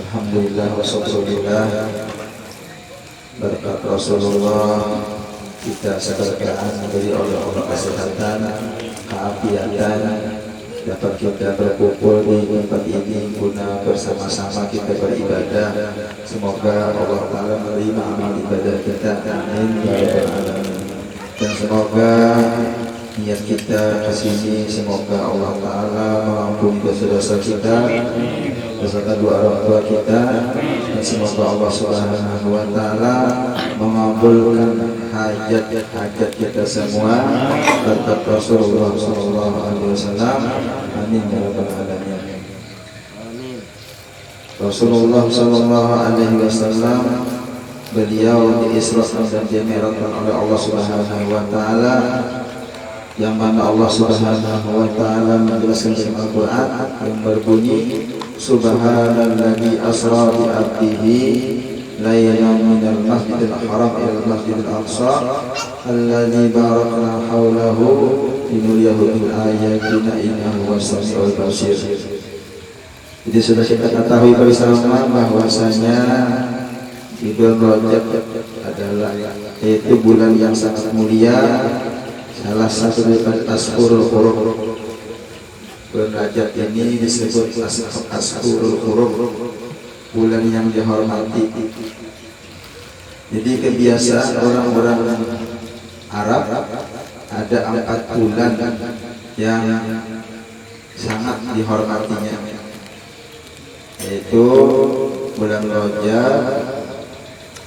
Alhamdulillah wassallallahu berkat Rasulullah kita seberkaan diberi oleh Allah kesehatan, keafiatan, dapat kita berkumpul di tempat ini guna bersama-sama kita beribadah. Semoga Allah Ta'ala menerima amal ibadah kita. Amin ya rabbal alamin. Dan semoga niat kita kesini, semoga Allah Ta'ala mengampuni dosa-dosa kita beserta dua orang tua kita, dan semoga Allah Subhanahu wa Ta'ala mengabulkan hajat-hajat kita semua berkat Rasulullah sallallahu alaihi wasallam. Amin ya rabbal alamin. Rasulullah sallallahu alaihi wasallam beliau diisrakan dan dimi'rajkan oleh Allah Subhanahu wa Ta'ala, yang mana Allah Subhanahu wa Ta'ala menjelaskan dalam Al-Qur'an yang berbunyi Subhanalladzi asra bi 'abdihi laylan minal masjidil haram ilal masjidil aqsa alladzi barakna haulahu linuriyahu min ayatina innahu was-sami'ul basir. Jadi sudah kita ketahui bersama bahwasanya di bulan Rajab adalah yaitu bulan yang sangat mulia, salah satu dari Ashurul Hurum. Bulan Rajab ini disebut Ashurul Hurum, bulan yang dihormati. Jadi kebiasaan orang-orang Arab ada 4 bulan yang sangat dihormatinya, yaitu bulan Rajab,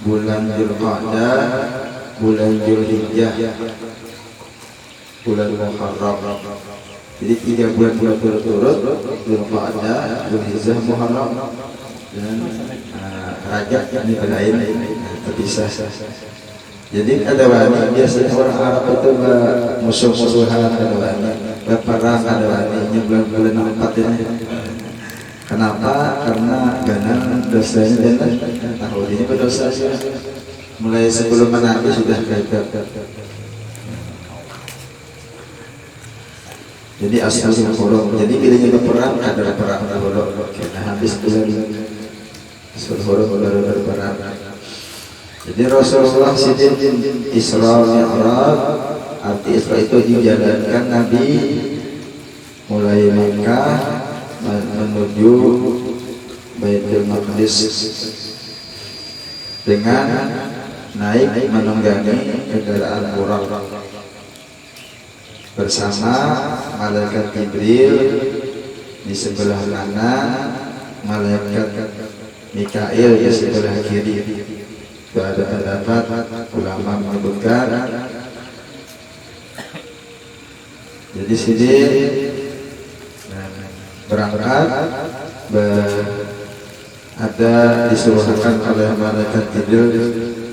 bulan Dzulqa'dah, bulan Dzulhijjah, bulan Muharram. Jadi 3 bulan berturut-turut, Dzulqa'dah, Dzulhijjah, Muharram, dan Rajab ini lain terpisah. Jadi kadang-kadang biasanya orang Arab itu musuh-musuhan, kadang-kadang berperang, kadang-kadang bulan-bulan 4 ini. Kenapa? Karena ganang dosanya dan tahun ini berdosa sih. Mulai sebelum Nabi sudah gagal. Jadi Ashurul Hurum. Jadi bilanya berperang ada perang dulu. Nah habis bulan Ashurul Hurum baru berperang. Jadi Rasulullah sidin Isra Mi'raj, arti Isra itu dijalankan Nabi mulai Makkah menuju Baitul Maqdis dengan naik menunggangi kendaraan Burak bersama malaikat Jibril di sebelah kanan, malaikat Mikail di sebelah kiri. Itu ada pendapat ulama menyebutkan. Jadi sini berangkat ada disuruhkan oleh malaikat Jibril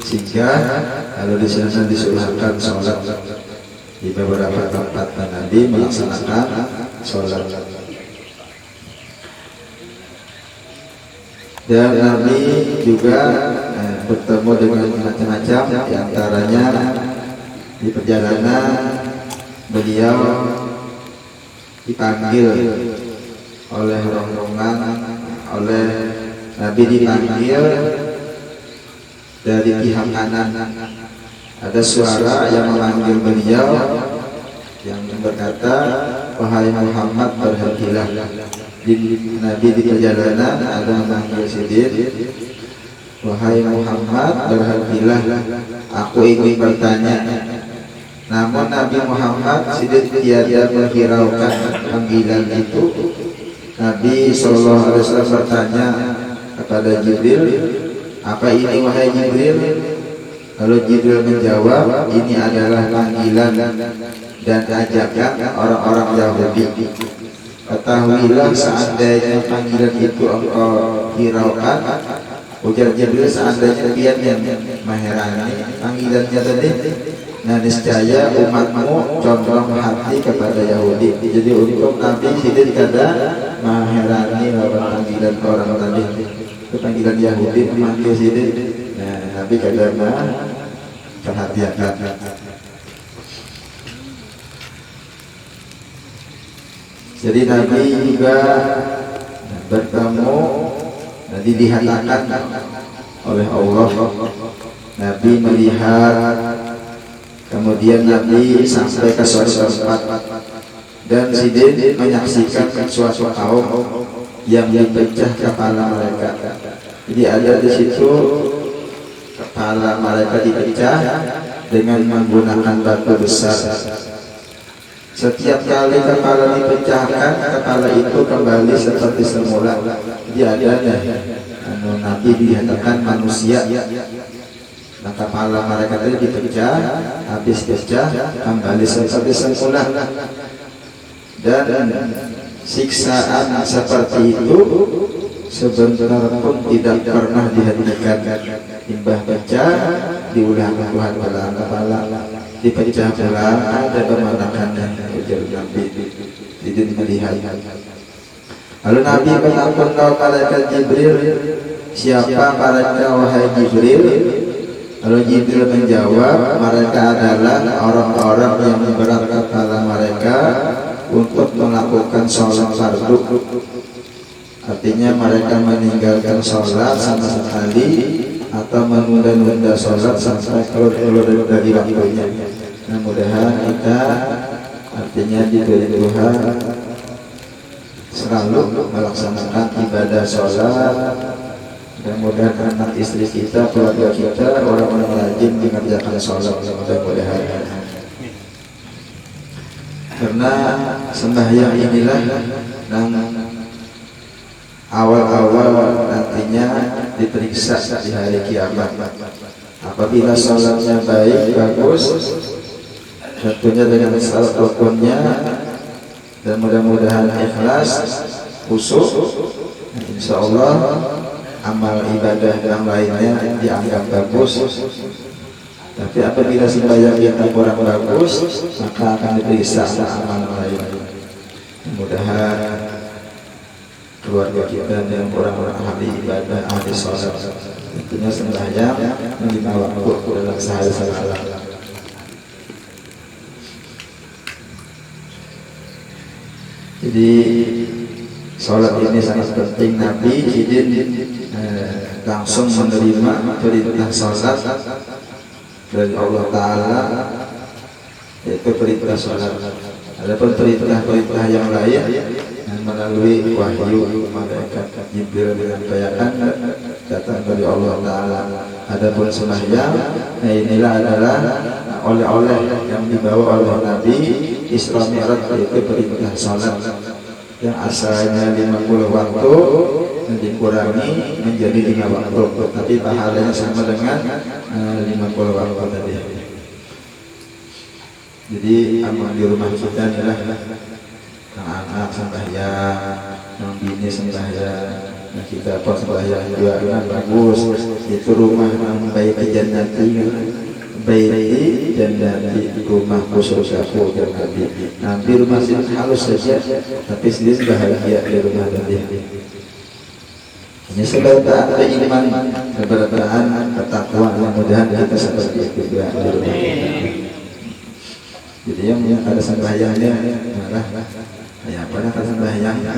singgah, lalu di sana disuruhkan sholat di beberapa tempat Nabi melaksanakan sholat. Dan Nabi juga bertemu dengan macam-macam, diantaranya di perjalanan beliau dipanggil oleh rombongan, oleh Nabi dipanggil dari pihak kanan. Ada suara yang memanggil beliau yang berkata, wahai Muhammad berhentilah. Nabi di perjalanan ada memanggil sidin, wahai Muhammad berhentilah, aku ingin bertanya. Namun Nabi Muhammad sidin tiada menghiraukan panggilan itu. Nabi SAW bertanya kepada Jibril, apa ini wahai Jibril? Lalu Jibril menjawab, ini adalah panggilan dan ajakan orang-orang Yahudi. Ketahuilah seandainya panggilan itu engkau hiraukan, ujar Jibril, seandainya pian yang mengherani panggilannya tadi, nah niscaya umatmu condong hati kepada Yahudi. Jadi untuk Nabi sidin kada mengherani lawan panggilan orang tadi. Itu panggilan Yahudi memanggil sidin. Nah Nabi kada perhatikan. Jadi Nabi juga bertemu dilihatkan oleh Allah. Nabi melihat, kemudian Nabi sampai ke suatu tempat dan Sidin menyaksikan suatu kaum yang dipecah kepala mereka. Jadi ada di situ kepala mereka dipecah dengan menggunakan batu besar. Setiap kali kepala dipecahkan, kepala itu kembali seperti semula. Jadi ada Nabi dikatakan manusia. Nah, kepala mereka tadi dipecah, habis pecah kembali seperti semula. Dan siksaan seperti itu sebentar pun tidak pernah dihentikan. Limbah pecah diulang Tuhan dalam kepala, dipecah ulang, ada pemandangannya. Ujar Nabi tidak melihat. Lalu Nabi menelpon malaikat Jibril, siapa mereka wahai Jibril? Lalu Jibril menjawab, mereka adalah orang-orang yang berat kepala mereka untuk melakukan sholat fardu. Artinya mereka meninggalkan sholat sama sekali atau menunda-nunda sholat sampai keluar dari waktunya. Nah, mudah-mudahan kita artinya diberi Tuhan selalu melaksanakan ibadah sholat. Mudah-mudahan anak istri kita, keluarga kita, orang-orang rajin mengerjakan sholat. Mudah-mudahan. Karena sembahyang inilah yang awal-awal nantinya diperiksa di hari kiamat. Apabila sholatnya baik, bagus, tentunya dengan salat rukunnya, dan mudah-mudahan ikhlas, khusyuk, insya Allah amal ibadah yang lainnya dianggap bagus. Tapi apabila sembahyang kita kurang bagus, maka akan diperiksa amal lain. Mudah-mudahan keluarga kita dan orang-orang ahli ibadah, ahli sholat, tentunya sembahyang melima waktu dalam sehari semalam. Jadi sholat ini sangat penting. Nabi izin langsung menerima perintah sholat dari Allah Ta'ala, yaitu perintah sholat. Adapun perintah-perintah yang lain melalui wahyu malaikat Jibril menyampaikan datang dari Allah Ta'ala. Adapun sembahyang, nah inilah adalah oleh-oleh yang dibawa oleh Nabi Isra Mi'raj, yaitu perintah sholat yang asalnya 50 waktu dikurangi menjadi 5 waktu, tapi pahalanya sama dengan 50 waktu tadi. Jadi amal di rumah kita inilah anak-anak sembahyang, yang bini sembahyang, nah kita pun sembahyang juga bagus. Itu rumah yang baik jannati, baik jannati, rumah surgaku dan Nabi. Nabi rumah sini halus saja, tapi sendiri bahagia di rumah tadi. Ini sebabnya iman, keberadaan, ketakwaan, mudah-mudahan kita seperti itu juga di rumah kita. Jadi yang ada sembahyangnya malah ya pada ada sembahyangnya.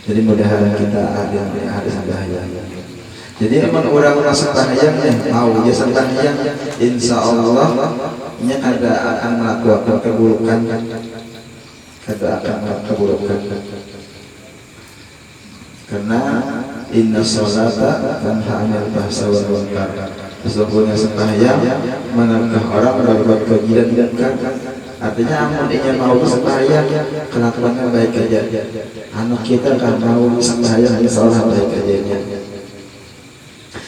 Jadi mudah-mudahan kita ada sembahyang. Jadi emang orang-orang sembahyangnya mau dia sembahyang, insya Allah nya ada akan melakukan keburukan, karena inna sholata tanha 'anil fahsya'i wal munkar. Sesungguhnya sembahyang menegah orang berbuat keji dan munkar. Artinya amuninya mau sembahyang, kelakuannya baik aja. Anak kita kan mau sembahyang, insya Allah baik aja.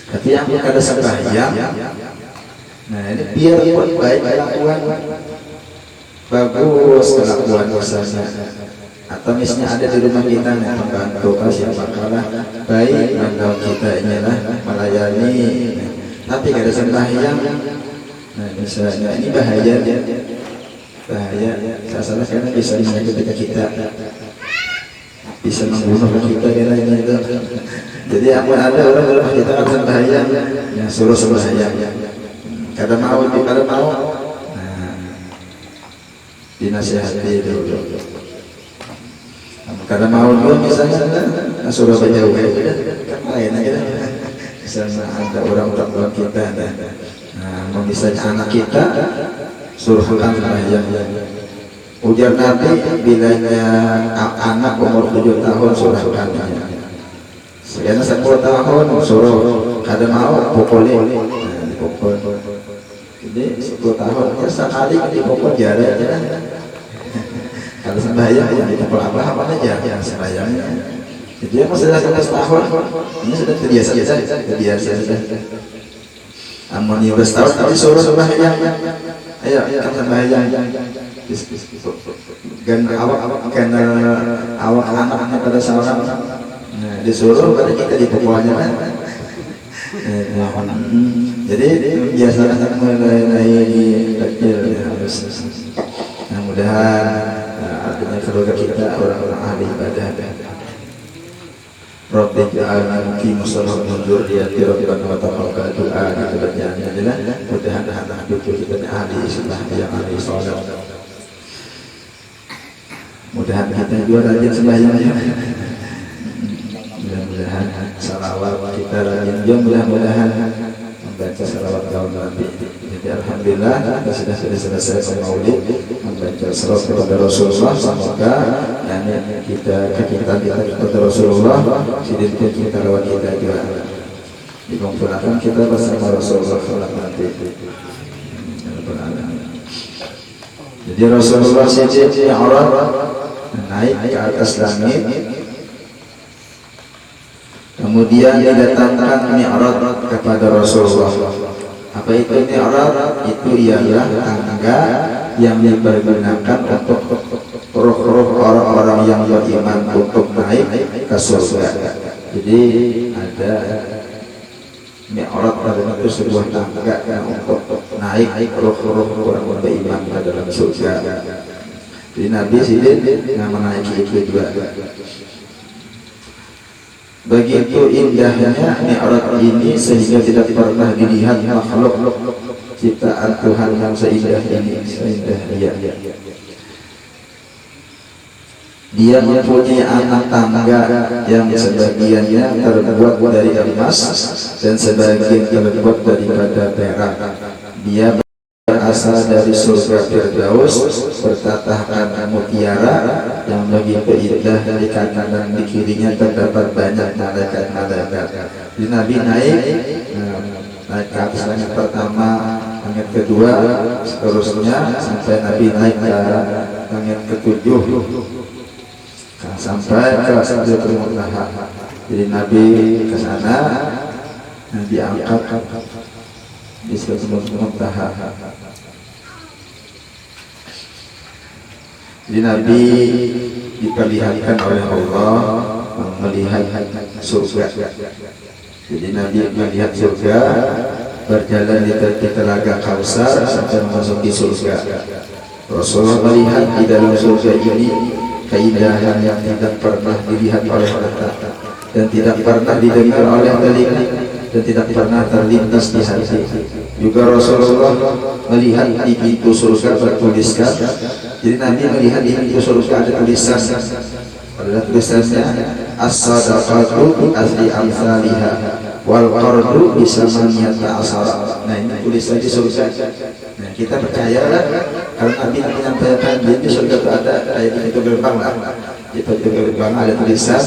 Tapi yang ada sembahyang, nah ini biar pun baik kelakuan, bagus kelakuan misalnya. Atau misalnya ada di rumah kita nih pembantu kasih makalah baik, mandau kita inilah melayani. Tapi kada sembahyang, nah misalnya ini bahaya, salah karena bisa menyakiti kita, bisa membunuh kita kira-kira itu. Jadi apa ada orang rumah kita kan sembahyang, yang suruh sembahyang, kada mau, nah dinasihati dulu. Karena mau juga misalnya Surabaya kan lain aja misalnya ada orang tua kita nah misalnya anak kita suruhkan sembahyang ujar Nabi bilanya anak umur 7 tahun surahkan sekian 10 tahun suruh kada mau pukul dipukul jadi 10 tahun ya sekali dipukul jarak aja kalau sembahyang ya dipukul apa aja yang sembahyangnya jadi yang sudah 11 tahun ini sudah terbiasa amun 11 tahun tapi suruh sembahyang ayo kita sembahyang gan awak anak-anak pada seorang disuruh pada kita dipukulnya kan jadi biasanya mulai kecil harus mudah-mudahan artinya keluarga kita orang-orang ahli ibadah Rabbi ja'alna muqimus shalah wa dzurriyyati rabbana wa taqabbal du'a gitu bacanya adalah mudah-mudahan cucu kita ahli islah yang ahli salat mudah-mudahan kita juga rajin sembahyangnya mudah-mudahan salawat kita rajin juga mudah-mudahan membaca salawat kaum Nabi. Jadi alhamdulillah kita sudah selesai maulid membaca salawat kepada Rasulullah. Semoga kita kepada Rasulullah sidin kita lewat kita juga dikumpulkan kita bersama Rasulullah nanti. Jadi Rasulullah sidin Mi'raj naik ke atas langit. Kemudian didatangkan Mi'raj kepada Rasulullah. Apa itu Mi'raj? Itu ialah tangga yang dipergunakan untuk roh-roh orang-orang yang beriman untuk naik ke surga. Jadi ada Mi'raj itu sebuah tangga yang untuk naik roh-roh orang beriman ke dalam surga. Jadi Nabi sidin yang menaiki itu juga. Begitu indahnya Mi'raj ini sehingga tidak pernah dilihat makhluk ciptaan Tuhan yang seindah ini, seindah dia. Dia mempunyai anak tangga yang sebagiannya terbuat dari emas dan sebagian terbuat daripada perak. Dia berasal dari surga Firdaus, bertatahkan mutiara yang begitu indah. Di kanan dan di kirinya terdapat banyak malaikat-malaikat. Jadi Nabi naik ke atas langit pertama, langit kedua, seterusnya sampai Nabi naik ke langit ketujuh, sampai ke Sidratul Muntaha. Jadi Nabi ke sana diangkat di Sidratul Muntaha. Jadi Nabi diperlihatkan oleh Allah melihat surga. Jadi Nabi melihat surga, berjalan di tepi telaga Kausar sampai memasuki surga. Rasulullah melihat di dalam surga ini keindahan yang tidak pernah dilihat oleh mata dan tidak pernah didengar oleh telinga dan tidak pernah terlintas di hati. Juga Rasulullah melihat di pintu surga bertuliskan. Jadi Nabi melihat di pintu surga ada tulisan. Pada tulisannya as-sadaqatu asli amsalihha wal qardu bisamaniyata asara. Nah ini tulisan di surga. Nah kita percaya lah karena Nabi menyampaikan di surga itu ada kayak di pintu gerbang lah. Di pintu gerbang ada tulisan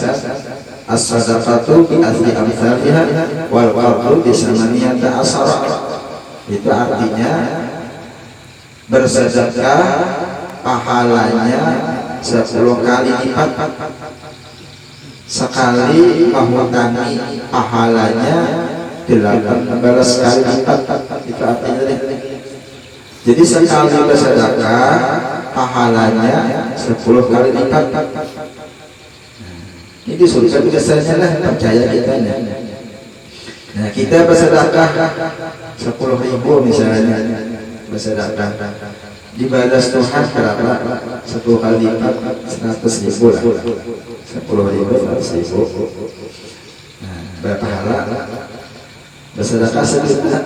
as-sadaqatu asli amsalihha wal qardu bisamaniyata asara. Itu artinya bersedekah pahalanya 10 kali lipat. Sekali mengutangi pahalanya 18 kali lipat. Itu artinya. Jadi sekali bersedekah pahalanya 10 kali lipat. Ini di surga biasanya lah, percaya kita. Nah kita bersedekah 10.000 misalnya, bersedekah dibalas Tuhan berapa? 10 kali lipat 100.000 lah. 10.000 100.000. Nah, berapa pahala? Bersedekah 1 juta.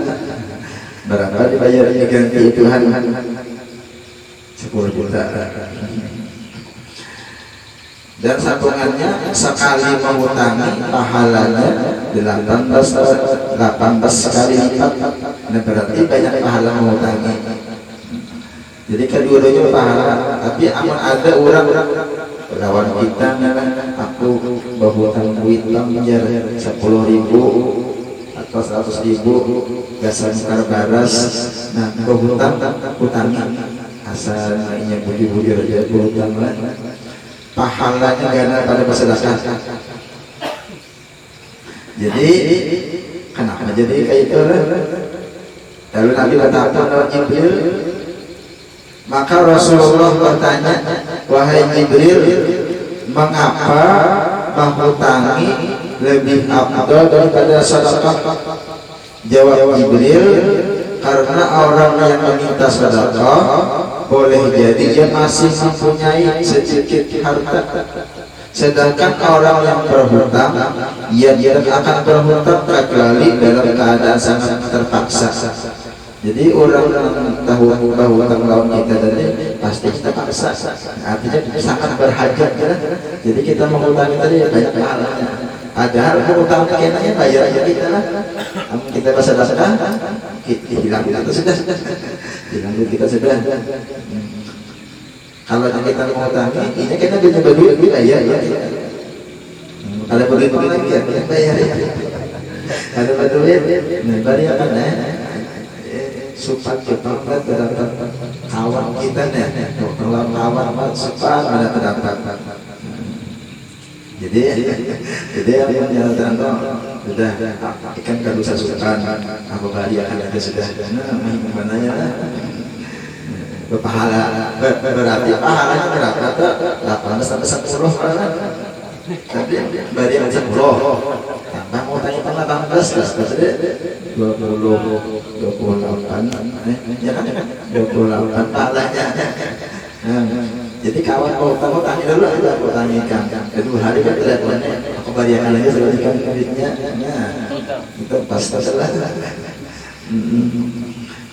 Berapa dibayar ganti Tuhan? 10 juta. dan sambungannya sekali mengutangi pahalanya 18 kali lipat. Nah, berarti banyak pahala mengutangi. Jadi kedua-duanya pahala. Tapi aman ada orang lawan kita, aku berhutang duit lamjar 10.000 atau 100.000 gasan karbaras. Nah, berhutang utangi asalnya budi-budi aja berhutang lah. Pahalanya gana pada bersedekah. Jadi kenapa jadi kayak itu lah? Lalu Nabi bertanya kepada Jibril, maka Rasulullah bertanya, wahai Jibril, mengapa menghutangi lebih afdal daripada sedekah? Jawab Jibril, karena orang yang meminta sedekah boleh jadi dia masih mempunyai sedikit harta, sedangkan orang yang berhutang ia tidak akan berhutang kecuali dalam keadaan sangat terpaksa. Jadi orang yang tahu bahwa hutang lawan kita tadi pasti terpaksa, artinya sangat berhajat ya. Jadi kita menghutangi tadi banyak pahalanya. Padahal hutang kenanya bayar aja kita lah. Kita bersedekah hilang itu sudah. Hilang kita sudah. Kalau kita menghutangi, ini kita bisa berduit bayar ya. Kalau begitu kita bayar ya. Kalau berduit, bayar kan ya. Supaya kita terdapat kawan kita nih, kalau kawan supaya ada terdapat. Jadi yang menyatakan sudah ikan kalau sasukan apa bari akan ada sudah. Nah, mananya berpahala berarti pahalanya berapa tuh? 8 sampai 10 kan? Tapi bari yang 10 tambah mau tanya 18 lah, berarti 28 ya kan? 28 pahalanya. Jadi kawan mau tanya dulu aja, aku tanyakan. Kedua hari kan teleponnya, aku bariakan aja sebalikan duitnya. Nah, itu pas lah.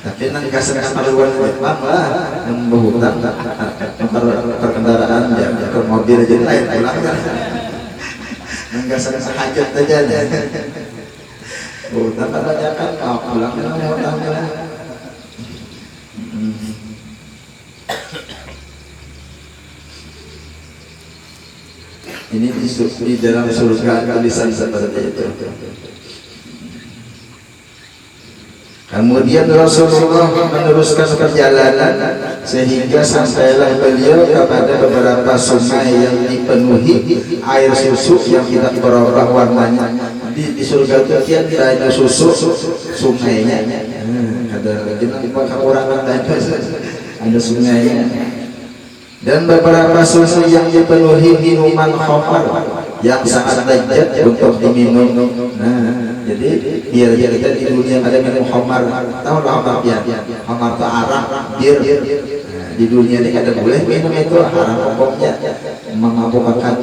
Tapi nanti kasih keperluan Jepang lah, yang berhutang, perkendaraan ya, ke mobil aja lain pulang kan. Nggak sehajat aja deh. Hutang katanya kan, pulang kan mau hutangnya. Ini di dalam surga tulisan seperti itu. Kemudian Rasulullah meneruskan perjalanan sehingga sampailah beliau kepada beberapa sungai yang dipenuhi air susu yang tidak berubah warnanya. Di surga itu ada susu sungainya. Ada orang ada sungainya. Dan beberapa susu yang dipenuhi minuman khamar yang sangat lezat untuk diminum. Nah, jadi biar kita di dunia ada minum khamar, tahu lah khamar ya? Khamar itu arak, bir. Nah, di dunia ini ada boleh minum itu haram hukumnya, memabukkan.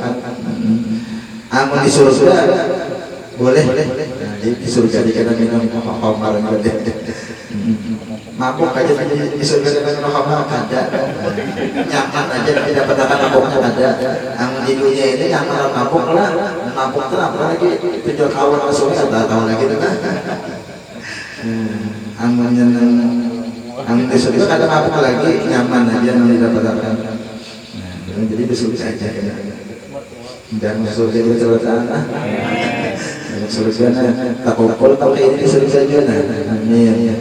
Amun di surga boleh. Nah, di surga kita minum khamar gitu. Mabuk aja di surga dengan khamar ada, nyaman aja tidak dapat mabuknya ada. Yang di dunia ini nyaman mabuk lah, mabuk itu apa lagi? Itu jual kawan ke surga tak tahu lagi kan? Amannya yang di surga ada mabuk lagi, nyaman aja tidak dapat. Jadi di surga aja kan? Dan surga itu celana, surga tak kopol tapi ini surga aja nah. Amin.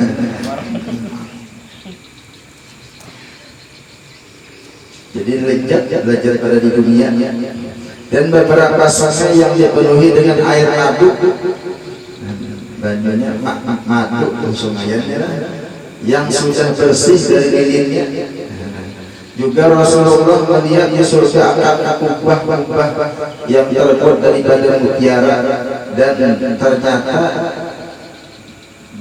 Jadi lezat belajar pada di dunia. Dan beberapa sungai yang dipenuhi dengan air madu, banyaknya madu sungainya yang sudah bersih dari lilinnya. Juga Rasulullah melihat di surga akan kubah-kubah yang terbuat daripada mutiara, dan ternyata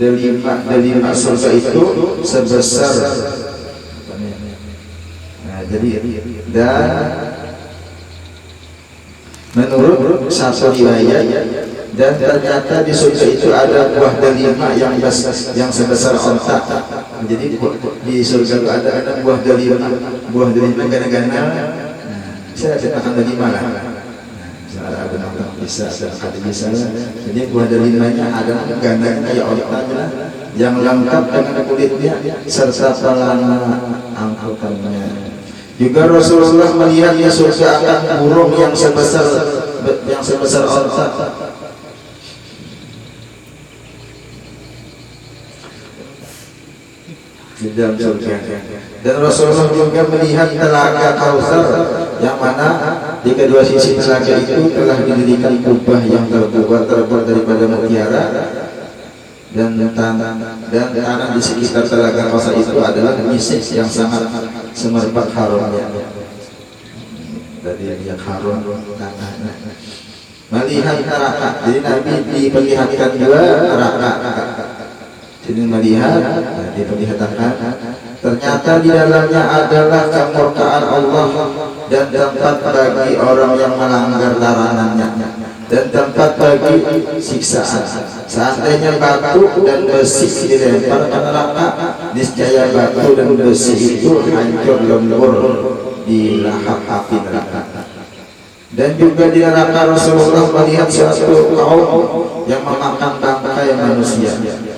delima surga itu sebesar. Jadi dan menurut satu riwayat, dan ternyata di surga itu ada buah delima yang sebesar onta. Jadi di surga itu ada buah delima gana-gana Saya cetakan dari mana? Ada nonton bisa, ada bisa. Jadi buah delimanya ada gandanya kayak otaknya, yang lengkap dengan kulitnya serta pelana angkutannya. Juga Rasulullah melihatnya surga akan burung yang sebesar onta. Di dalam surga. Dan Rasulullah juga melihat telaga Kautsar yang mana di kedua sisi telaga itu telah didirikan kubah yang terbuat daripada mutiara, dan tanah di sekitar telaga Kautsar itu adalah misik yang sangat semerbak harumnya. Dari yang harum tanahnya. Melihat neraka, jadi Nabi diperlihatkan dua neraka. Jadi melihat, diperlihatkan ternyata di dalamnya adalah kemurkaan Allah dan tempat bagi orang yang melanggar larangannya, dan tempat bagi siksaan. Seandainya batu dan besi dilempar ke neraka, niscaya batu dan besi itu hancur lembur di lahap api neraka. Dan juga di neraka Rasulullah melihat suatu kaum yang memakan bangkai manusia.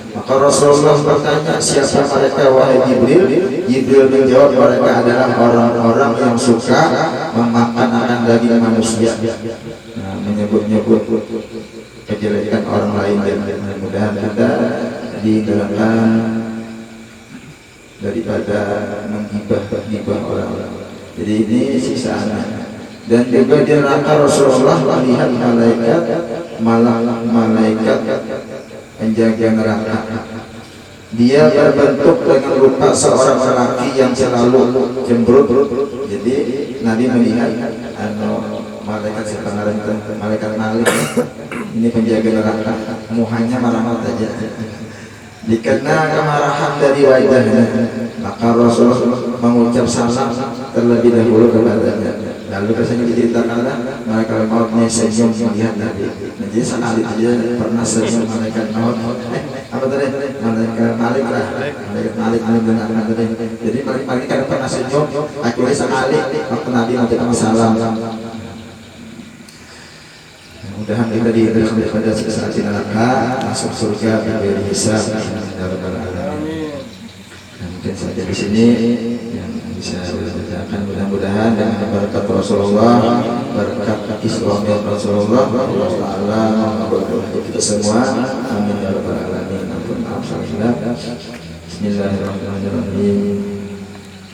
Maka Rasulullah bertanya, siapa mereka wahai Jibril? Jibril menjawab, mereka adalah orang-orang yang suka memakan akan daging manusia. Nah, menyebut-nyebut kejelekan orang lain. Mudah-mudahan kita dihindarkan daripada menggibah orang-orang. Jadi ini sisaannya. Dan juga di neraka Rasulullah melihat malaikat penjaga neraka. Dia berbentuk dengan rupa seorang lelaki yang selalu cemberut. Jadi Nabi melihat malaikat sebenarnya itu malaikat Malik. Ini penjaga neraka, muhanya marah-marah saja. Dikena kemarahan dari wajahnya, maka Rasulullah mengucap salam terlebih dahulu kepadanya. Lalu kesannya diceritakan malaikat mautnya senyum melihat Nabi. Jadi sekali aja pernah senyum malaikat maut. Apa tadi? Malaikat Malik lah. Malaikat Malik benar tadi. Jadi Malik kan pernah senyum. Akhirnya sekali waktu Nabi mengucapkan salam. Mudah-mudahan kita diberikan daripada sesaat di neraka, masuk surga bebas hisab. Mungkin saja di sini yang bisa dibacakan, mudah-mudahan dengan berkat Rasulullah, berkat Islam Rasulullah, Allah Taala memberkahi kita semua. Amin ya rabbal alamin. Ampun maaf salah. Bismillahirrahmanirrahim.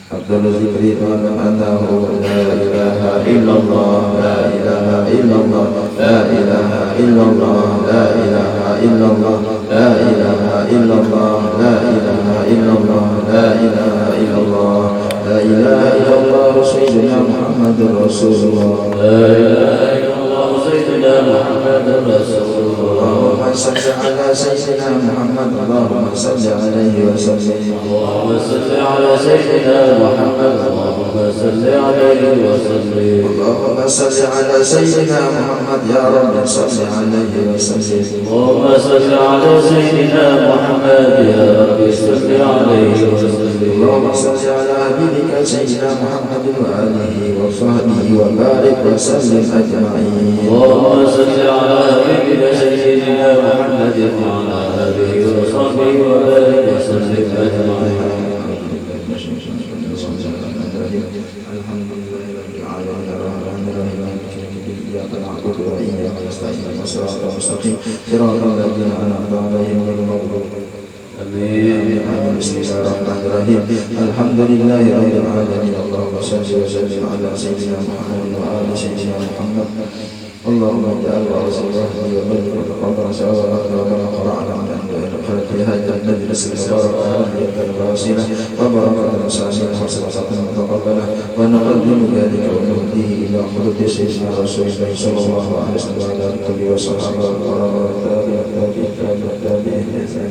Abdul Zikri Alam Annahu La ilaha illallah, La ilaha illallah, La ilaha illallah, La ilaha illallah, La ilaha illallah, La ilaha illallah, La ilaha illallah, La ilaha illallah, Sayyidina Muhammadur Rasulullah, La ilaha illallah, Sayyidina Muhammadur Rasulullah. Allahumma salli ala Sayyidina Muhammad, Allahumma salli alaihi wa sallim. Allahumma salli ala Sayyidina Muhammad, Allahumma salli alaihi wa sallim. Allahumma salli ala Sayyidina Muhammad, ya Rabbi salli alaihi wa sallim. Allahumma salli ala Sayyidina Muhammad, ya Rabbi salli alaihi wa sallim. Allahumma salli ala habibika Sayyidina Muhammad wa alihi wa sahbihi wa barik wa sallim ajma'in. Allahumma salli ala habibika Sayyidina Muhammad wa ala alihi wa sahbihi wa barik wa sallim ajma'in. Bismillahirrahmanirrahim. Alhamdulillahirabbil alamin. Allahumma shalli wa sallim ala sayyidina Muhammad wa ali sayyidina Muhammad. Allahumma ja'al wa sallallahu wa barik wa taqabbal salawat wa qara'na ala هذا المجلس المبارك هذه الوسيلة وبركة المساجد وصلاة متقبلة ونقدم ذلك ونهديه إلى حضرة سيدنا رسول الله صلى الله عليه وسلم وعلى آله وصحبه والتابعين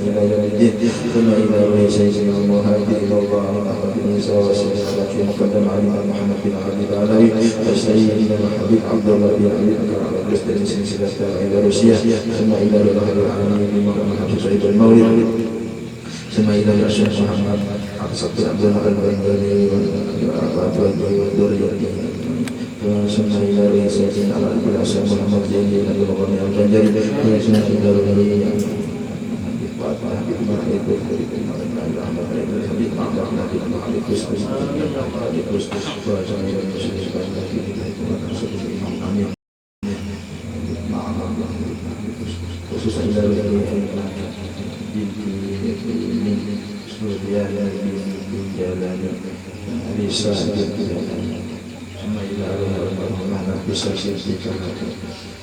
إلى يوم الدين ثم إلى روح سيدنا المهاجر إلى الله محمد بن عيسى وسيدنا التي مقدم علينا محمد بن عبد العلوي وسيدنا الحبيب عبد الله بن أبي بكر على رسل سلسلة إلى روسيا ثم إلى رضاه العالمين بمقام سعيد المولد ثم إلى الشيخ محمد عبد الصبر عبد الله البندري والذرية وسمع إلى رئيسة على البلاس محمد جليل الغني الجنجري وسمع إلى رئيسة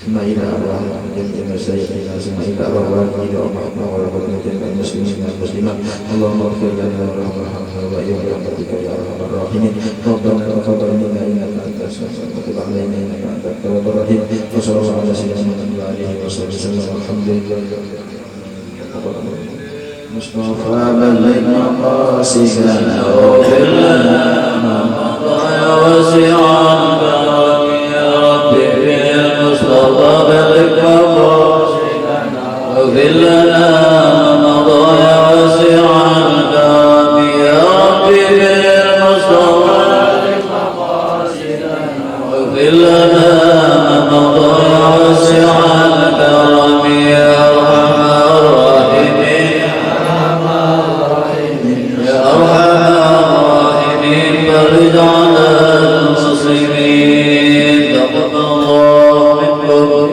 ثم إلى أرواح جميع مشايخنا ثم إلى أرواح والدينا ومحمد ورحمة المسلمين والمسلمات اللهم اغفر لنا وارحمنا برحمتك يا أرحم الراحمين ربنا تقبل منا إنك أنت السميع وتب علينا إنك أنت التواب الرحيم وصلى الله على سيدنا محمد وآله وصحبه وسلم والحمد لله مصطفى بلغ مقاصدنا واغفر لنا ما مضى وسع المصطفى بلغ مقاصدنا واغفر لنا ما مضى وسع الكرم يا ربي بالمصطفى بلغ مقاصدنا واغفر لنا ما مضى وسع الكرم يا أرحم الراحمين يا أرحم الراحمين فرج على المسلمين تقبل الله منكم